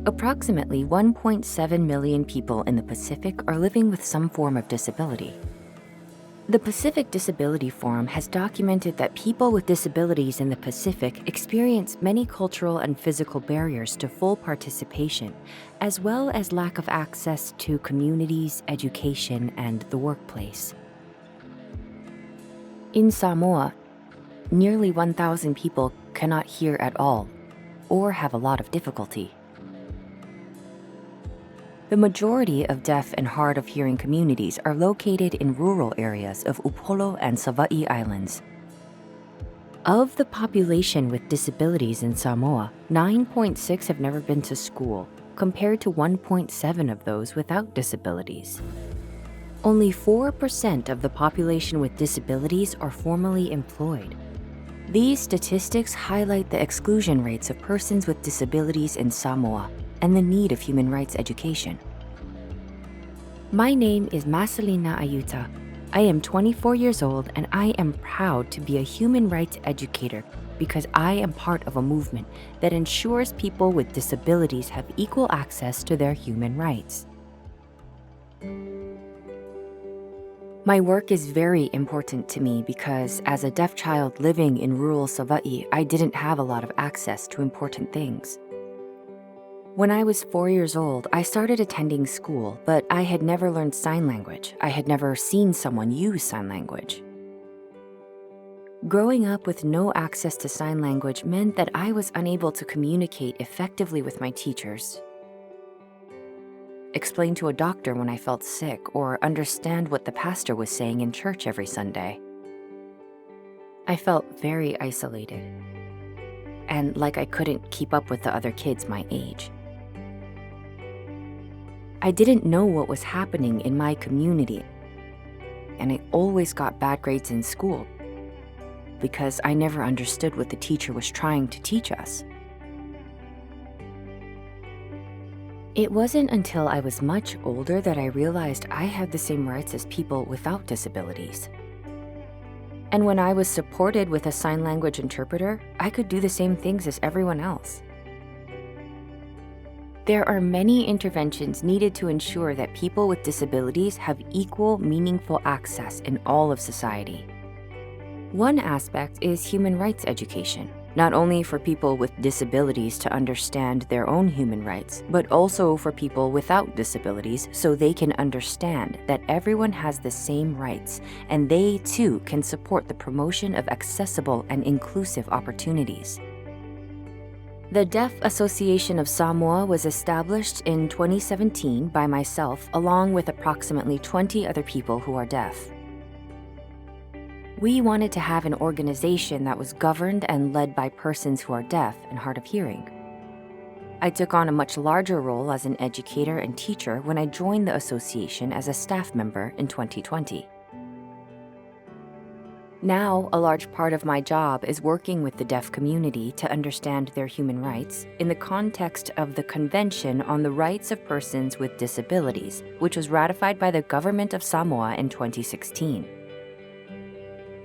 Approximately 1.7 million people in the Pacific are living with some form of disability. The Pacific Disability Forum has documented that people with disabilities in the Pacific experience many cultural and physical barriers to full participation, as well as lack of access to communities, education, and the workplace. In Samoa, nearly 1,000 people cannot hear at all or have a lot of difficulty. The majority of deaf and hard of hearing communities are located in rural areas of Upolu and Savaii Islands. Of the population with disabilities in Samoa, 9.6 have never been to school, compared to 1.7 of those without disabilities. Only 4% of the population with disabilities are formally employed. These statistics highlight the exclusion rates of persons with disabilities in Samoa and the need of human rights education. My name is Maselina Ayuta. I am 24 years old and I am proud to be a human rights educator because I am part of a movement that ensures people with disabilities have equal access to their human rights. My work is very important to me because as a deaf child living in rural Savaii, I didn't have a lot of access to important things. When I was 4 years old, I started attending school, but I had never learned sign language. I had never seen someone use sign language. Growing up with no access to sign language meant that I was unable to communicate effectively with my teachers, explain to a doctor when I felt sick, or understand what the pastor was saying in church every Sunday. I felt very isolated and like I couldn't keep up with the other kids my age. I didn't know what was happening in my community, and I always got bad grades in school because I never understood what the teacher was trying to teach us. It wasn't until I was much older that I realized I had the same rights as people without disabilities. And when I was supported with a sign language interpreter, I could do the same things as everyone else. There are many interventions needed to ensure that people with disabilities have equal, meaningful access in all of society. One aspect is human rights education, not only for people with disabilities to understand their own human rights, but also for people without disabilities so they can understand that everyone has the same rights and they too can support the promotion of accessible and inclusive opportunities. The Deaf Association of Samoa was established in 2017 by myself along with approximately 20 other people who are deaf. We wanted to have an organization that was governed and led by persons who are deaf and hard of hearing. I took on a much larger role as an educator and teacher when I joined the association as a staff member in 2020. Now, a large part of my job is working with the deaf community to understand their human rights in the context of the Convention on the Rights of Persons with Disabilities, which was ratified by the government of Samoa in 2016.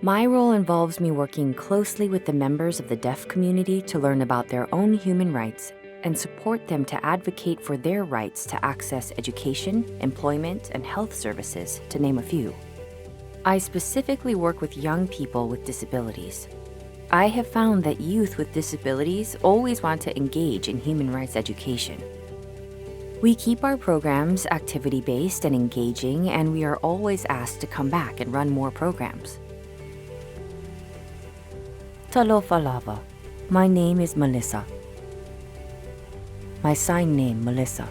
My role involves me working closely with the members of the deaf community to learn about their own human rights and support them to advocate for their rights to access education, employment, and health services, to name a few. I specifically work with young people with disabilities. I have found that youth with disabilities always want to engage in human rights education. We keep our programs activity-based and engaging, and we are always asked to come back and run more programs. Talofa lava. My name is Melissa. My sign name, Melissa.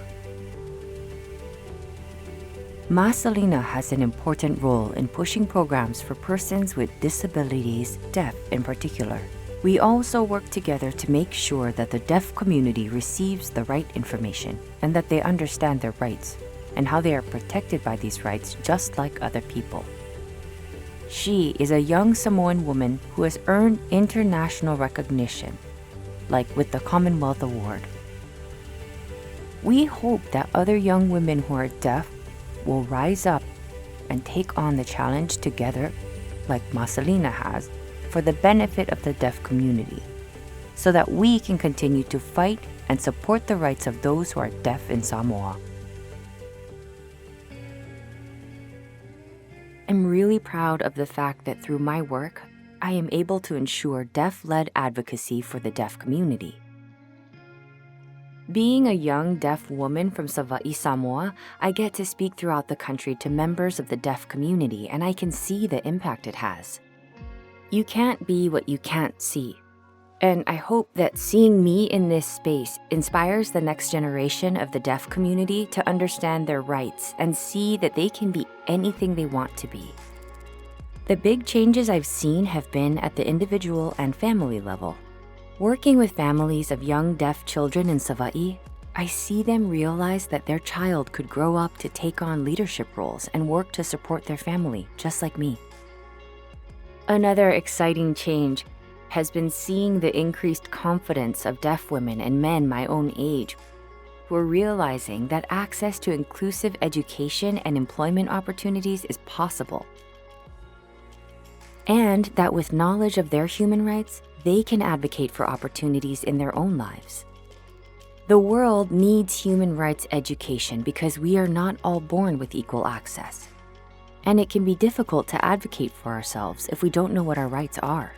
Maselina has an important role in pushing programs for persons with disabilities, deaf in particular. We also work together to make sure that the deaf community receives the right information and that they understand their rights and how they are protected by these rights just like other people. She is a young Samoan woman who has earned international recognition, like with the Commonwealth Award. We hope that other young women who are deaf will rise up and take on the challenge together, like Maselina has, for the benefit of the deaf community, so that we can continue to fight and support the rights of those who are deaf in Samoa. I'm really proud of the fact that through my work, I am able to ensure deaf-led advocacy for the deaf community. Being a young deaf woman from Savaii, Samoa, I get to speak throughout the country to members of the deaf community, and I can see the impact it has. You can't be what you can't see. And I hope that seeing me in this space inspires the next generation of the deaf community to understand their rights and see that they can be anything they want to be. The big changes I've seen have been at the individual and family level. Working with families of young deaf children in Savaii, I see them realize that their child could grow up to take on leadership roles and work to support their family, just like me. Another exciting change has been seeing the increased confidence of deaf women and men my own age who are realizing that access to inclusive education and employment opportunities is possible. And that with knowledge of their human rights, they can advocate for opportunities in their own lives. The world needs human rights education because we are not all born with equal access. And it can be difficult to advocate for ourselves if we don't know what our rights are.